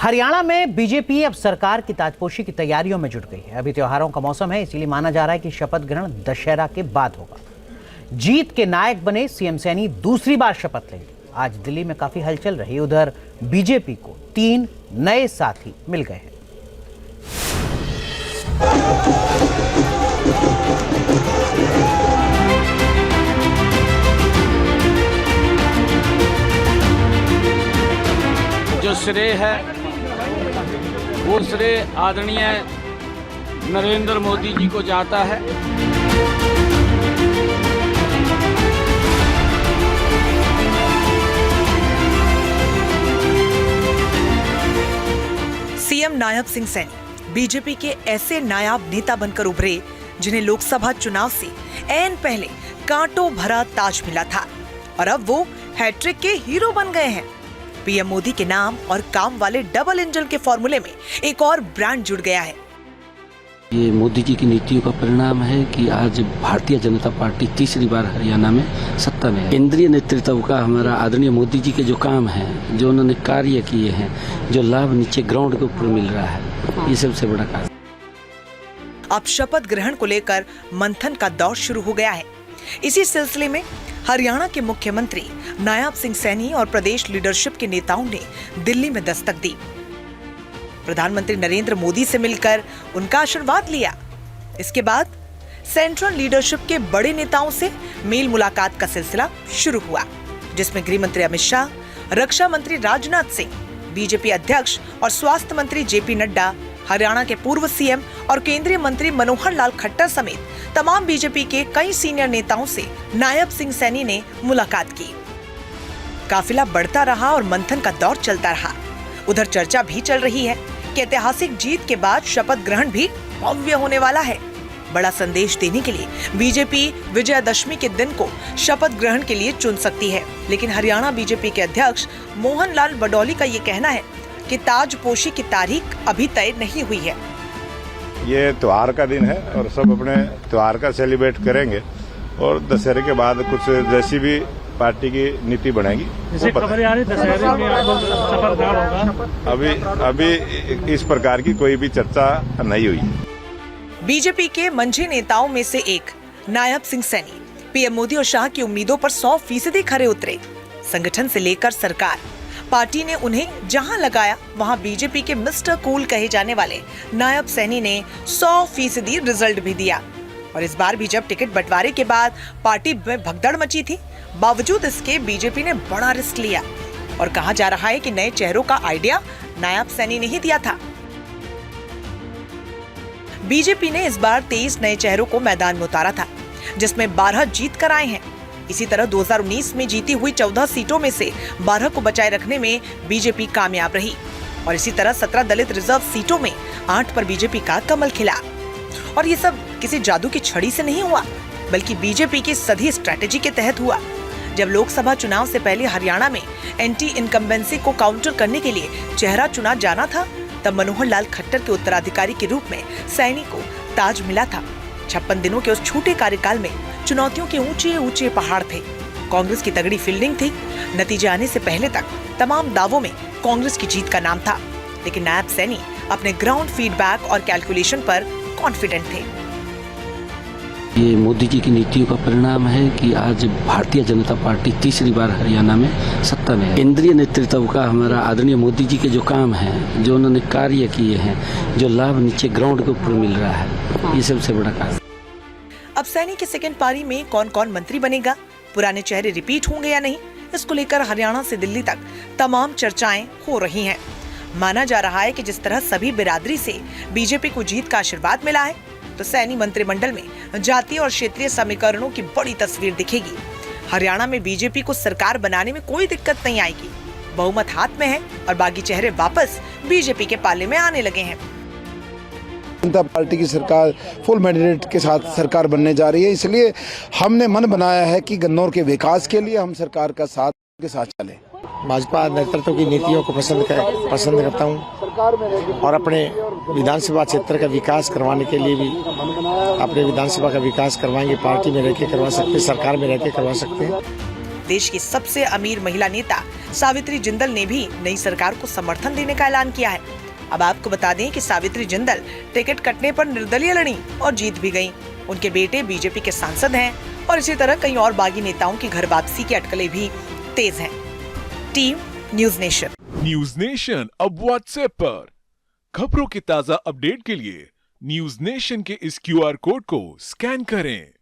हरियाणा में बीजेपी अब सरकार की ताजपोशी की तैयारियों में जुट गई है। अभी त्योहारों का मौसम है, इसीलिए माना जा रहा है कि शपथ ग्रहण दशहरा के बाद होगा। जीत के नायक बने सीएम सैनी दूसरी बार शपथ लेंगे। आज दिल्ली में काफी हलचल रही। उधर बीजेपी को 3 नए साथी मिल गए हैं। जो श्रेय है वो श्रेय आदरणीय नरेंद्र मोदी जी को जाता है। सीएम नायब सिंह सैनी बीजेपी के ऐसे नायाब नेता बनकर उभरे जिन्हें लोकसभा चुनाव से ऐन पहले कांटों भरा ताज मिला था और अब वो हैट्रिक के हीरो बन गए हैं। पीएम मोदी के नाम और काम वाले डबल इंजन के फॉर्मूले में एक और ब्रांड जुड़ गया है। ये मोदी जी की नीतियों का परिणाम है कि आज भारतीय जनता पार्टी तीसरी बार हरियाणा में सत्ता में है। केंद्रीय नेतृत्व का हमारा आदरणीय मोदी जी के जो काम है, जो उन्होंने कार्य किए हैं, जो लाभ नीचे ग्राउंड के ऊपर मिल रहा है, ये सबसे बड़ा कार्य। अब शपथ ग्रहण को लेकर मंथन का दौर शुरू हो गया है। इसी सिलसिले में हरियाणा के मुख्यमंत्री नायब सिंह सैनी और प्रदेश लीडरशिप के नेताओं ने दिल्ली में दस्तक दी। प्रधानमंत्री नरेंद्र मोदी से मिलकर उनका आशीर्वाद लिया। इसके बाद सेंट्रल लीडरशिप के बड़े नेताओं से मेल मुलाकात का सिलसिला शुरू हुआ, जिसमें गृह मंत्री अमित शाह, रक्षा मंत्री राजनाथ सिंह, बीजेपी अध्यक्ष और स्वास्थ्य मंत्री जेपी नड्डा, हरियाणा के पूर्व सीएम और केंद्रीय मंत्री मनोहर लाल खट्टर समेत तमाम बीजेपी के कई सीनियर नेताओं से नायब सिंह सैनी ने मुलाकात की। काफिला बढ़ता रहा और मंथन का दौर चलता रहा। उधर चर्चा भी चल रही है कि ऐतिहासिक जीत के बाद शपथ ग्रहण भी भव्य होने वाला है। बड़ा संदेश देने के लिए बीजेपी विजयादशमी के दिन को शपथ ग्रहण के लिए चुन सकती है, लेकिन हरियाणा बीजेपी के अध्यक्ष मोहन लाल बडौली का ये कहना है कि ताजपोशी की तारीख अभी तय नहीं हुई है। ये त्योहार का दिन है और सब अपने त्योहार का सेलिब्रेट करेंगे और दशहरे के बाद कुछ जैसी भी पार्टी की नीति बनेगी। खबर आ रही दशहरे में शपथ ग्रहण होगा। अभी इस प्रकार की कोई भी चर्चा नहीं हुई। बीजेपी के मंझे नेताओं में से एक नायब सिंह सैनी पीएम मोदी और शाह की उम्मीदों पर 100% खरे उतरे। संगठन से लेकर सरकार, पार्टी ने उन्हें जहां लगाया वहां बीजेपी के मिस्टर कूल कहे जाने वाले नायब सैनी ने 100% रिजल्ट भी दिया। और इस बार भी जब टिकट बंटवारे के बाद पार्टी में भगदड़ मची थी, बावजूद इसके बीजेपी ने बड़ा रिस्क लिया और कहा जा रहा है कि नए चेहरों का आइडिया नायब सैनी ने ही दिया था। बीजेपी ने इस बार 23 नए चेहरों को मैदान में उतारा था, जिसमें 12 जीत कर आए हैं। इसी तरह 2019 में जीती हुई 14 सीटों में से 12 को बचाए रखने में बीजेपी कामयाब रही और इसी तरह 17 दलित रिजर्व सीटों में 8 पर बीजेपी का कमल खिला। और ये सब किसी जादू की छड़ी से नहीं हुआ, बल्कि बीजेपी की सधी स्ट्रैटेजी के तहत हुआ। जब लोकसभा चुनाव से पहले हरियाणा में एंटी इनकम्बेंसी को काउंटर करने के लिए चेहरा चुना जाना था, तब मनोहर लाल खट्टर के उत्तराधिकारी के रूप में सैनी को ताज मिला था। 56 दिनों के उस छोटे कार्यकाल में चुनौतियों के ऊंचे ऊंचे पहाड़ थे। कांग्रेस की तगड़ी फील्डिंग थी। नतीजे आने से पहले तक तमाम दावों में कांग्रेस की जीत का नाम था, लेकिन नायब सैनी अपने ग्राउंड फीडबैक और कैलकुलेशन पर कॉन्फिडेंट थे। ये मोदी जी की नीतियों का परिणाम है कि आज भारतीय जनता पार्टी तीसरी बार हरियाणा में सत्ता में है। केंद्रीय नेतृत्व का हमारा आदरणीय मोदी जी के जो काम है, जो उन्होंने कार्य किए हैं, जो लाभ नीचे ग्राउंड के ऊपर मिल रहा है, ये सबसे बड़ा कार्य। अब सैनी की सेकेंड पारी में कौन कौन मंत्री बनेगा, पुराने चेहरे रिपीट होंगे या नहीं, इसको लेकर हरियाणा से दिल्ली तक तमाम चर्चाएं हो रही हैं। माना जा रहा है कि जिस तरह सभी बिरादरी से बीजेपी को जीत का आशीर्वाद मिला है, तो सैनी मंत्रिमंडल में जातीय और क्षेत्रीय समीकरणों की बड़ी तस्वीर दिखेगी। हरियाणा में बीजेपी को सरकार बनाने में कोई दिक्कत नहीं आएगी। बहुमत हाथ में है और बाकी चेहरे वापस बीजेपी के पाले में आने लगे हैं। जनता पार्टी की सरकार फुल मैंडेट के साथ सरकार बनने जा रही है, इसलिए हमने मन बनाया है कि गन्नौर के विकास के लिए हम सरकार का साथ के साथ चलें। भाजपा नेतृत्व की नीतियों को पसंद करता हूं और अपने विधानसभा क्षेत्र का विकास करवाने के लिए भी अपने विधानसभा का विकास करवाएंगे। पार्टी में रहकर करवा सकते हैं, सरकार में रहकर करवा सकते हैं। देश की सबसे अमीर महिला नेता सावित्री जिंदल ने भी नई सरकार को समर्थन देने का ऐलान किया है। अब आपको बता दें कि सावित्री जिंदल टिकट कटने पर निर्दलीय लड़ी और जीत भी गयी। उनके बेटे बीजेपी के सांसद हैं और इसी तरह कई और बागी नेताओं की घर वापसी की अटकलें भी तेज हैं। Team news nation. News nation अब व्हाट्सएप पर खबरों के ताजा अपडेट के लिए न्यूज नेशन के इस QR कोड को स्कैन करें।